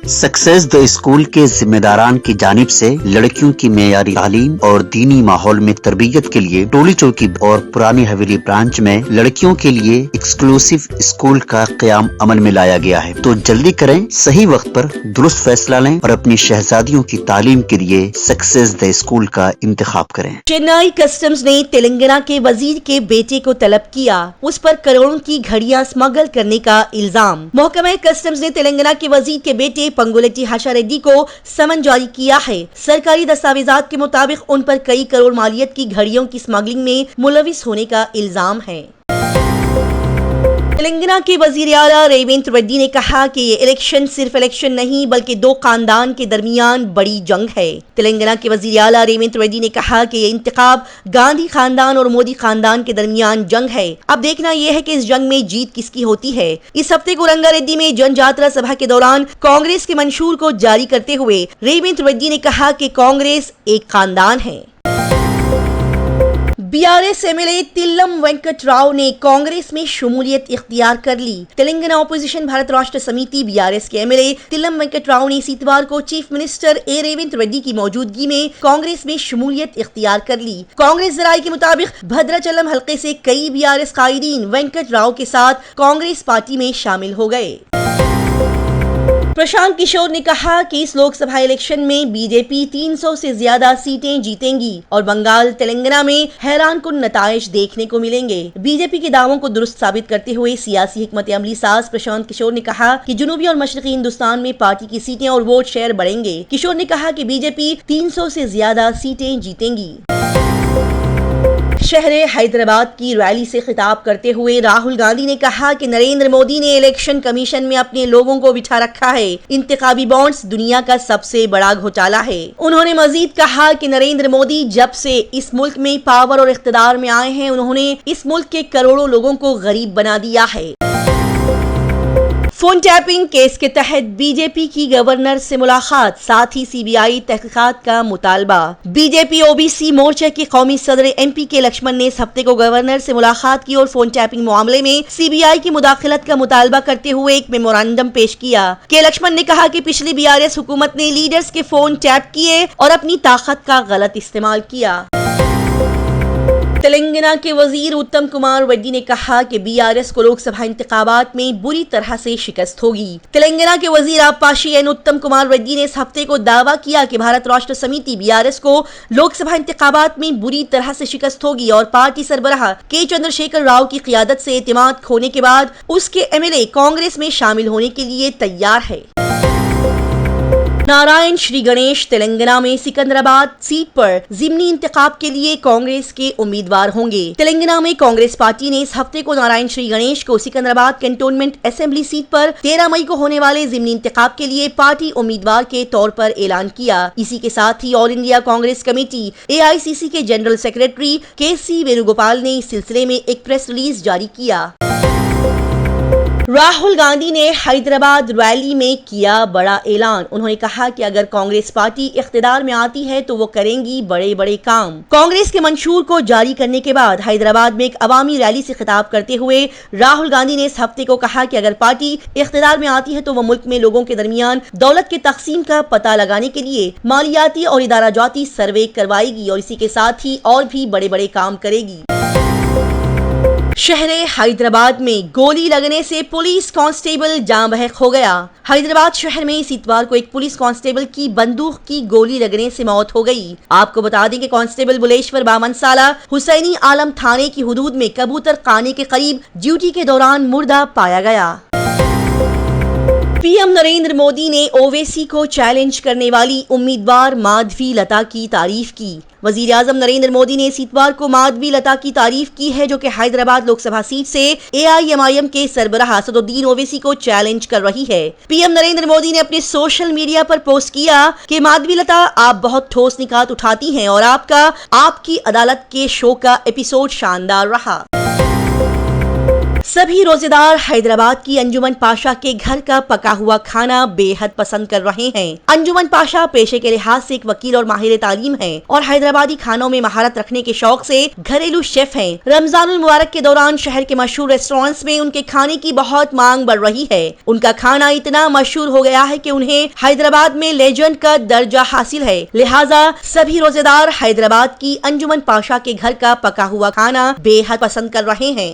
Success the school के जिम्मेदारान की जानिब से लड़कियों की मेयारी तालीम और दीनी माहौल में तरबियत के लिए टोली चौकी और पुरानी हवेली ब्रांच में लड़कियों के लिए एक्सक्लूसिव स्कूल का क़याम अमल में लाया गया है। तो जल्दी करें, सही वक्त पर दुरुस्त फैसला लें और अपनी शहजादियों की तालीम के लिए सक्सेस द स्कूल का इंतखाब करें। चेन्नई कस्टम्स ने तेलंगाना के वजीर के बेटे को तलब किया, उस पर करोड़ों की घड़ियां स्मगल करने का इल्जाम। महकमा कस्टम्स ने तेलंगाना के वजीर के बेटे पंगुलेटी हर्ष रेड्डी को समन जारी किया है। सरकारी दस्तावेजात के मुताबिक उन पर कई करोड़ मालियत की घड़ियों की स्मगलिंग में मुलविस होने का इल्जाम है। तेलंगाना के वजीर आला रेवंत रेड्डी ने कहा कि ये इलेक्शन सिर्फ इलेक्शन नहीं बल्कि दो खानदान के दरमियान बड़ी जंग है। तेलंगाना के वजीर आला रेवंत रेड्डी ने कहा कि ये इंतखाब गांधी खानदान और मोदी खानदान के दरमियान जंग है। अब देखना यह है कि इस जंग में जीत किसकी होती है। इस हफ्ते को रंगारेड्डी में जनजात्रा सभा के दौरान कांग्रेस के मंशूर को जारी करते हुए रेवंत रेड्डी ने कहा कि कांग्रेस एक खानदान है। बीआरएस एमएलए तिल्लम वेंकट राव ने कांग्रेस में शमूलियत इख्तियार कर ली। तेलंगाना अपोजिशन भारत राष्ट्र समिति बीआरएस के एमएलए तिल्लम वेंकट राव ने इस इतवार को चीफ मिनिस्टर ए रेवंत रेड्डी की मौजूदगी में कांग्रेस में शमूलियत इख्तियार कर ली। कांग्रेस जराये के मुताबिक भद्राचलम हल्के से कई बीआरएस कायदीन वेंकट राव के साथ कांग्रेस पार्टी में शामिल हो गए। प्रशांत किशोर ने कहा कि इस लोकसभा इलेक्शन में बीजेपी 300 से ज्यादा सीटें जीतेंगी और बंगाल तेलंगाना में हैरान कुन नताइज देखने को मिलेंगे। बीजेपी के दावों को दुरुस्त साबित करते हुए सियासी हिकमत अमली साज प्रशांत किशोर ने कहा कि जुनूबी और मशरकी हिंदुस्तान में पार्टी की सीटें और वोट शेयर बढ़ेंगे। किशोर ने कहा कि बीजेपी 300 से ज्यादा सीटें जीतेंगी। शहरे हैदराबाद की रैली से खिताब करते हुए राहुल गांधी ने कहा कि नरेंद्र मोदी ने इलेक्शन कमीशन में अपने लोगों को बिठा रखा है। इंतखाबी बॉन्ड्स दुनिया का सबसे बड़ा घोटाला है। उन्होंने मजीद कहा कि नरेंद्र मोदी जब से इस मुल्क में पावर और इख्तिदार में आए हैं, उन्होंने इस मुल्क के करोड़ों लोगों को गरीब बना दिया है। फोन टैपिंग केस के तहत बीजेपी की गवर्नर से मुलाकात, साथ ही सीबीआई तहकीकात का मुतालबा। बीजेपी ओबीसी मोर्चा के कौमी सदर एमपी के लक्ष्मण ने इस हफ्ते को गवर्नर से मुलाकात की और फोन टैपिंग मामले में सीबीआई की मुदाखलत का मुतालबा करते हुए एक मेमोरेंडम पेश किया। के लक्ष्मण ने कहा कि पिछली बीआरएस हुकूमत ने लीडर्स के फोन टैप किए और अपनी ताकत का गलत इस्तेमाल किया। तेलंगाना के वजीर उत्तम कुमार रेड्डी ने कहा कि बीआरएस को लोकसभा इंतखाबात में बुरी तरह से शिकस्त होगी। तेलंगाना के वजीर आबपाशी एन उत्तम कुमार रेड्डी ने इस हफ्ते को दावा किया कि भारत राष्ट्र समिति बीआरएस को लोकसभा इंतखाबात में बुरी तरह से शिकस्त होगी और पार्टी सरबराह के चंद्रशेखर राव की क़ियादत से एतमाद खोने के बाद उसके एमएलए कांग्रेस में शामिल होने के लिए तैयार है। नारायण श्री गणेश तेलंगाना में सिकंदराबाद सीट पर ज़िमनी इंतखाब के लिए कांग्रेस के उम्मीदवार होंगे। तेलंगाना में कांग्रेस पार्टी ने इस हफ्ते को नारायण श्री गणेश को सिकंदराबाद कैंटोनमेंट असेंबली सीट पर 13 मई को होने वाले ज़िमनी इंतखाब के लिए पार्टी उम्मीदवार के तौर पर ऐलान किया। इसी के साथ ही All India Congress Committee AICC के जनरल सेक्रेटरी KC वेणुगोपाल ने इस सिलसिले में एक प्रेस रिलीज जारी किया। राहुल गांधी ने हैदराबाद रैली में किया बड़ा ऐलान। उन्होंने कहा कि अगर कांग्रेस पार्टी इख्तिदार में आती है तो वो करेंगी बड़े बड़े काम। कांग्रेस के मंशूर को जारी करने के बाद हैदराबाद में एक अवामी रैली से खिताब करते हुए राहुल गांधी ने इस हफ्ते को कहा कि अगर पार्टी इख्तिदार में आती है तो वो मुल्क में लोगों के दरमियान दौलत के तकसीम का पता लगाने के लिए मालियाती और इदारा जाती सर्वे करवाएगी और इसी के साथ ही और भी बड़े बड़े काम करेगी। शहरे हैदराबाद में गोली लगने से पुलिस कांस्टेबल जान बहक हो गया। हैदराबाद शहर में इस इतवार को एक पुलिस कांस्टेबल की बंदूक की गोली लगने से मौत हो गई। आपको बता दें कि कांस्टेबल बुलेश्वर बामनसाला हुसैनी आलम थाने की हुदूद में कबूतर खाने के करीब ड्यूटी के दौरान मुर्दा पाया गया। पीएम नरेंद्र मोदी ने ओवैसी को चैलेंज करने वाली उम्मीदवार माधवी लता की तारीफ की। वजीर आजम नरेंद्र मोदी ने इस इतवार को माधवी लता की तारीफ की है, जो कि हैदराबाद लोकसभा सीट से AIMIM के सरबराह असदुद्दीन ओवैसी को चैलेंज कर रही है। पीएम नरेंद्र मोदी ने अपने सोशल मीडिया पर पोस्ट किया कि माधवी लता, आप बहुत ठोस निकात उठाती हैं और आपकी अदालत के शो का एपिसोड शानदार रहा। सभी रोजेदार हैदराबाद की अंजुमन पाशा के घर का पका हुआ खाना बेहद पसंद कर रहे हैं। अंजुमन पाशा पेशे के लिहाज से एक वकील और माहिर तालीम है और हैदराबादी खानों में महारत रखने के शौक से घरेलू शेफ हैं। रमजानुल मुबारक के दौरान शहर के मशहूर रेस्टोरेंट्स में उनके खाने की बहुत मांग बढ़ रही है। उनका खाना इतना मशहूर हो गया है कि उन्हें हैदराबाद में लेजेंड का दर्जा हासिल है। लिहाजा सभी रोजेदार हैदराबाद की अंजुमन पाशा के घर का पका हुआ खाना बेहद पसंद कर रहे हैं।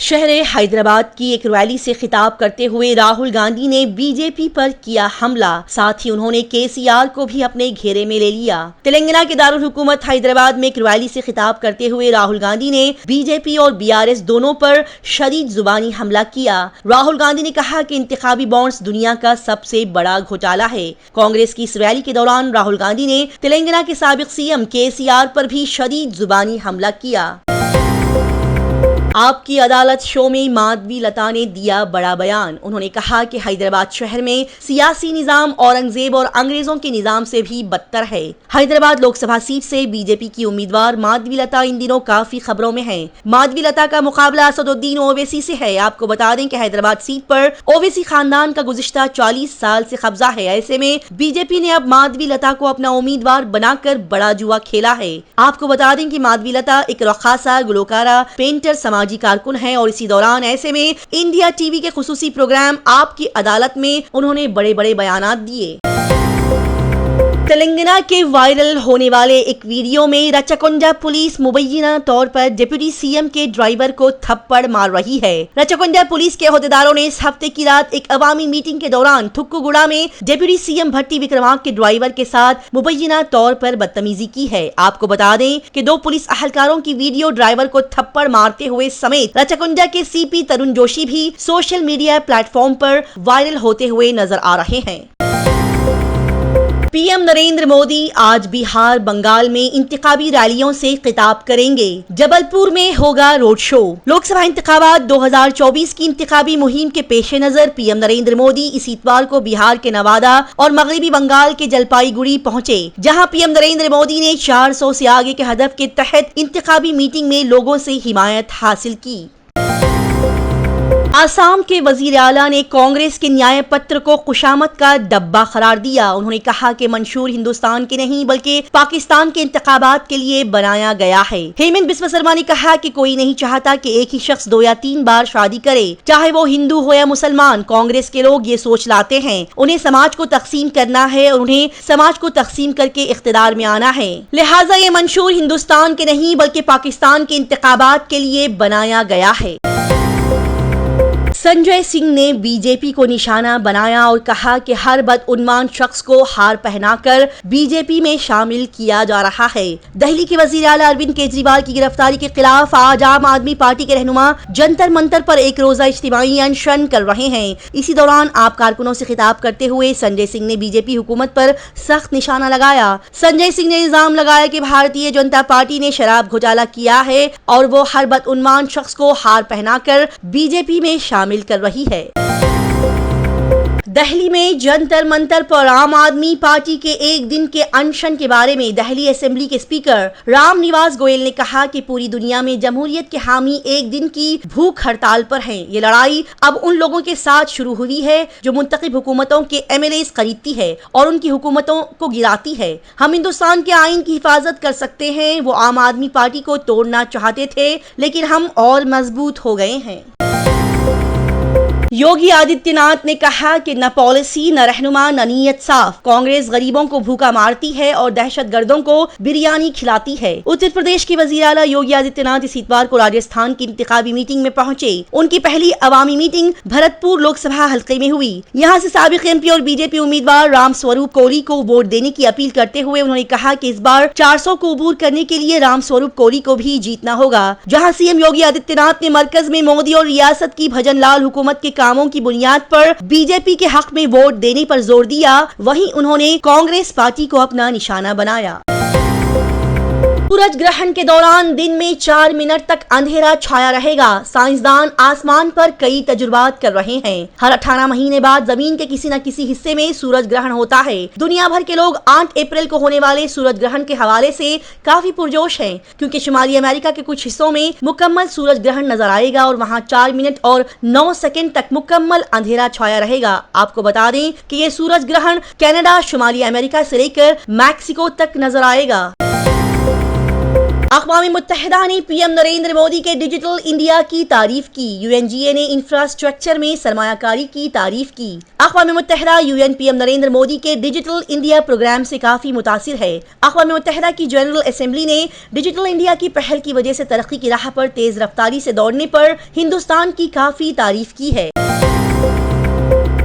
शहर हैदराबाद की एक रैली से खिताब करते हुए राहुल गांधी ने बीजेपी पर किया हमला, साथ ही उन्होंने केसीआर को भी अपने घेरे में ले लिया। तेलंगाना के दारुल हुकूमत हैदराबाद में एक रैली से खिताब करते हुए राहुल गांधी ने बीजेपी और बीआरएस दोनों पर शदीद जुबानी हमला किया। राहुल गांधी ने कहा कि इंतखाबी बॉन्ड्स दुनिया का सबसे बड़ा घोटाला है। कांग्रेस की इस रैली के दौरान राहुल गांधी ने तेलंगाना के साबिक सीएम केसीआर पर भी शदीद जुबानी हमला किया। आपकी अदालत शो में माधवी लता ने दिया बड़ा बयान। उन्होंने कहा कि हैदराबाद शहर में सियासी निजाम औरंगजेब और अंग्रेजों के निजाम से भी बदतर है। हैदराबाद लोकसभा सीट से बीजेपी की उम्मीदवार माधवी लता इन दिनों काफी खबरों में है। माधवी लता का मुकाबला असदुद्दीन ओवैसी से है। आपको बता दें कि हैदराबाद सीट पर ओवैसी खानदान का गुज़िश्ता 40 साल से कब्जा है। ऐसे में बीजेपी ने अब माधवी लता को अपना उम्मीदवार बनाकर बड़ा जुआ खेला है। आपको बता दें कि माधवी लता एक रक्कासा, गुलकारा, पेंटर, सामाजिक कारकुन है और इसी दौरान ऐसे में इंडिया टीवी के खुसूसी प्रोग्राम आपकी अदालत में उन्होंने बड़े बड़े बयानात दिए। तेलंगाना के वायरल होने वाले एक वीडियो में रचकोंडा पुलिस मुबैना तौर पर डिप्टी सीएम के ड्राइवर को थप्पड़ मार रही है। रचकोंडा पुलिस के अहदेदारों ने इस हफ्ते की रात एक अवामी मीटिंग के दौरान थुक्कुगुड़ा में डिप्टी सीएम भट्टी विक्रमार्क के ड्राइवर के साथ मुबैना तौर पर बदतमीजी की है। आपको बता दें कि 2 पुलिस अहलकारों की वीडियो ड्राइवर को थप्पड़ मारते हुए समेत रचकोंडा के सीपी तरुण जोशी भी सोशल मीडिया प्लेटफॉर्म पर वायरल होते हुए नजर आ रहे हैं। पीएम नरेंद्र मोदी आज बिहार, बंगाल में इंतखाबी रैलियों से खिताब करेंगे। जबलपुर में होगा रोड शो। लोकसभा इंतखाबात 2024 की इंतखाबी मुहिम के पेश नजर पीएम नरेंद्र मोदी इस इतवार को बिहार के नवादा और मगरबी बंगाल के जलपाईगुड़ी पहुंचे, जहां पीएम नरेंद्र मोदी ने 400 से आगे के हदफ के तहत इंतखाबी मीटिंग में लोगों से हिमायत हासिल की। आसाम के वजीर आला ने कांग्रेस के न्याय पत्र को खुशामद का डब्बा करार दिया। उन्होंने कहा कि मंशूर हिंदुस्तान के नहीं बल्कि पाकिस्तान के इंतखाबात के लिए बनाया गया है। हेमंत बिस्वा शर्मा ने कहा कि कोई नहीं चाहता कि एक ही शख्स 2 या 3 बार शादी करे, चाहे वो हिंदू हो या मुसलमान। कांग्रेस के लोग ये सोच लाते हैं, उन्हें समाज को तकसीम करना है और उन्हें समाज को तकसीम करके इख्तिदार में आना है। लिहाजा ये मंशूर हिंदुस्तान के नहीं बल्कि पाकिस्तान के इंतखाबात के लिए बनाया गया है। संजय सिंह ने बीजेपी को निशाना बनाया और कहा कि हर बदउन्मान शख्स को हार पहनाकर बीजेपी में शामिल किया जा रहा है। दिल्ली के वजीर आला अरविंद केजरीवाल की गिरफ्तारी के खिलाफ आज आम आदमी पार्टी के रहनुमा जंतर मंतर पर एक रोजा इज्तिमाई अनशन कर रहे हैं। इसी दौरान आप कारकुनों से खिताब करते हुए संजय सिंह ने बीजेपी हुकूमत पर सख्त निशाना लगाया। संजय सिंह ने इल्जाम लगाया कि भारतीय जनता पार्टी ने शराब घोटाला किया है और वो हर बदउन्मान शख्स को हार पहनाकर बीजेपी में शामिल कर रही है। दिल्ली में जंतर मंतर पर आम आदमी पार्टी के एक दिन के अनशन के बारे में दिल्ली असेंबली के स्पीकर राम निवास गोयल ने कहा कि पूरी दुनिया में जमहूरियत के हामी एक दिन की भूख हड़ताल पर हैं। ये लड़ाई अब उन लोगों के साथ शुरू हुई है जो मुंतखब हुकूमतों के एमएलएस खरीदती है और उनकी हुकूमतों को गिराती है। हम हिंदुस्तान के आइन की हिफाजत कर सकते हैं। वो आम आदमी पार्टी को तोड़ना चाहते थे लेकिन हम और मजबूत हो गए हैं। योगी आदित्यनाथ ने कहा कि न पॉलिसी, न रहनुमा, न नीयत साफ। कांग्रेस गरीबों को भूखा मारती है और दहशतगर्दों को बिरयानी खिलाती है। उत्तर प्रदेश के वजीर आला योगी आदित्यनाथ इस इतवार को राजस्थान की इंतखाबी मीटिंग में पहुंचे। उनकी पहली अवामी मीटिंग भरतपुर लोकसभा हल्के में हुई। यहाँ से साबिक एमपी और बीजेपी उम्मीदवार राम स्वरूप कोली को वोट देने की अपील करते हुए उन्होंने कहा कि इस बार 400 को अबूर करने के लिए राम स्वरूप कोली को भी जीतना होगा। जहाँ सीएम योगी आदित्यनाथ ने मरकज में मोदी और रियासत की भजन लाल हुकूमत के कामों की बुनियाद पर बीजेपी के हक में वोट देने पर जोर दिया, वहीं उन्होंने कांग्रेस पार्टी को अपना निशाना बनाया। सूरज ग्रहण के दौरान दिन में 4 मिनट तक अंधेरा छाया रहेगा। साइंसदान आसमान पर कई तजुर्बात कर रहे हैं। हर 18 महीने बाद जमीन के किसी न किसी हिस्से में सूरज ग्रहण होता है। दुनिया भर के लोग 8 अप्रैल को होने वाले सूरज ग्रहण के हवाले से काफी पुरजोश हैं, क्योंकि शुमाली अमेरिका के कुछ हिस्सों में मुकम्मल सूरज ग्रहण नजर आएगा और वहां 4 मिनट और 9 सेकंड तक मुकम्मल अंधेरा छाया रहेगा। आपको बता दें कि ये सूरज ग्रहण कनाडा, शुमाली अमेरिका से लेकर मैक्सिको तक नजर आएगा। अक़वाम मुत्तहिदा ने पीएम नरेंद्र मोदी के डिजिटल इंडिया की तारीफ की। यूएनजीए ने इंफ्रास्ट्रक्चर में सरमायाकारी की तारीफ की। अक़वाम मुत्तहिदा यूएन पीएम नरेंद्र मोदी के डिजिटल इंडिया प्रोग्राम से काफी मुतासिर है। अक़वाम मुत्तहिदा की जनरल असेंबली ने डिजिटल इंडिया की पहल की वजह से तरक्की की राह पर तेज रफ्तारी से दौड़ने पर हिंदुस्तान की काफी तारीफ की है।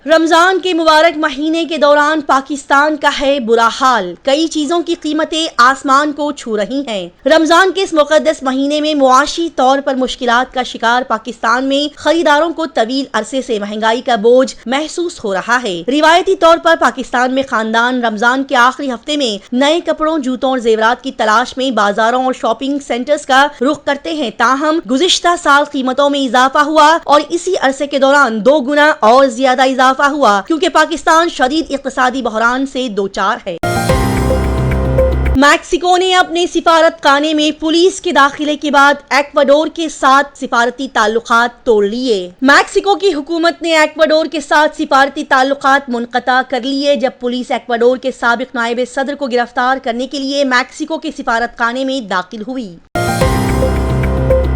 रमजान के मुबारक महीने के दौरान पाकिस्तान का है बुरा हाल। कई चीजों की कीमतें आसमान को छू रही हैं। रमजान के इस मुकद्दस महीने में मुआशी तौर पर मुश्किलात का शिकार पाकिस्तान में खरीदारों को तवील अरसे से महंगाई का बोझ महसूस हो रहा है। रिवायती तौर पर पाकिस्तान में खानदान रमजान के आखिरी हफ्ते में नए कपड़ों, जूतों और जेवरात की तलाश में बाजारों और शॉपिंग सेंटर्स का रुख करते हैं। ताहम गुज़िश्ता साल कीमतों में इजाफा हुआ और इसी अरसे के दौरान 2 गुना और ज्यादा इजाफा हुआ, क्योंकि पाकिस्तान शदीद इक़्तिसादी बहरान से दोचार है। मैक्सिको ने अपने सिफारत खाने में पुलिस के दाखिले के बाद एक्वाडोर के साथ सिफारती ताल्लुकात तोड़ लिए। मैक्सिको की हुकूमत ने एक्वाडोर के साथ सिफारती ताल्लुकात मुनक़ता कर लिए, जब पुलिस एक्वाडोर के साबिक नायब सदर को गिरफ्तार करने के लिए मैक्सिको के सिफारत खाने में दाखिल हुई।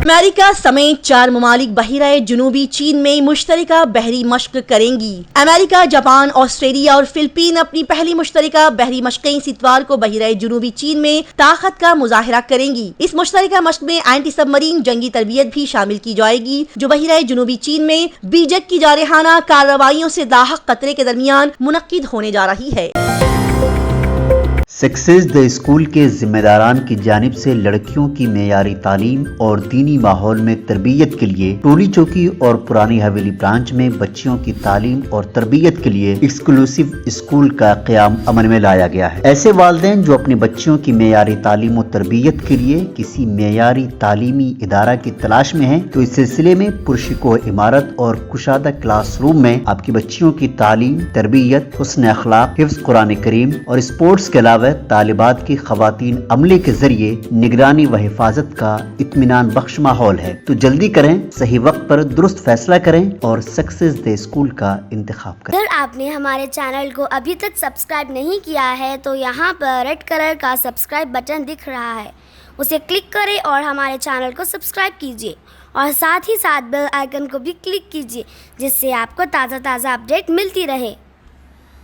अमेरिका समेत 4 ममालिक बहिराए जुनूबी चीन में मुश्तरका बहरी मश्क करेंगी। अमेरिका, जापान, ऑस्ट्रेलिया और फिलिपीन अपनी पहली मुश्तरका बहरी मश्कें इस इतवार को बहिराए जुनूबी चीन में ताकत का मुजाहिरा करेंगी। इस मुश्तरका मश्क में एंटी सबमरीन जंगी तरबियत भी शामिल की जाएगी, जो बहिराए जुनूबी चीन में बीजक की जारहाना कार्रवाइयों से लाहक खतरे के दरमियान मुनक्किद होने जा रही है। सक्सेस द स्कूल के जिम्मेदारान की जानिब से लड़कियों की मेयारी तालीम और दीनी माहौल में तरबियत के लिए टोली चौकी और पुरानी हवेली ब्रांच में बच्चियों की तालीम और तरबियत के लिए एक्सक्लूसिव स्कूल का क़याम अमल में लाया गया है। ऐसे वालिदैन जो अपनी बच्चियों की मेयारी तालीम और तरबियत के लिए किसी मेयारी तालीमी इदारा की तलाश में हैं, तो इस सिलसिले में पुरशिको इमारत और कुशादा क्लासरूम में आपकी बच्चियों की तालीम, तरबियत, हुस्न अखलाक, हिफ्ज़ कुरान करीम और स्पोर्ट्स के अलावा तालिबात की खवातीन अमले के जरिए निगरानी व हिफाजत का इत्मीनान बख्श माहौल है। तो जल्दी करें, सही वक्त पर दुरुस्त फैसला करें और सक्सेस द स्कूल का इंतखाब करें। अगर आपने हमारे चैनल को अभी तक सब्सक्राइब नहीं किया है तो यहाँ पर रेड कलर का सब्सक्राइब बटन दिख रहा है, उसे क्लिक करें और हमारे चैनल को सब्सक्राइब कीजिए और साथ ही साथ बेल आइकन को भी क्लिक कीजिए, जिससे आपको ताज़ा अपडेट मिलती रहे।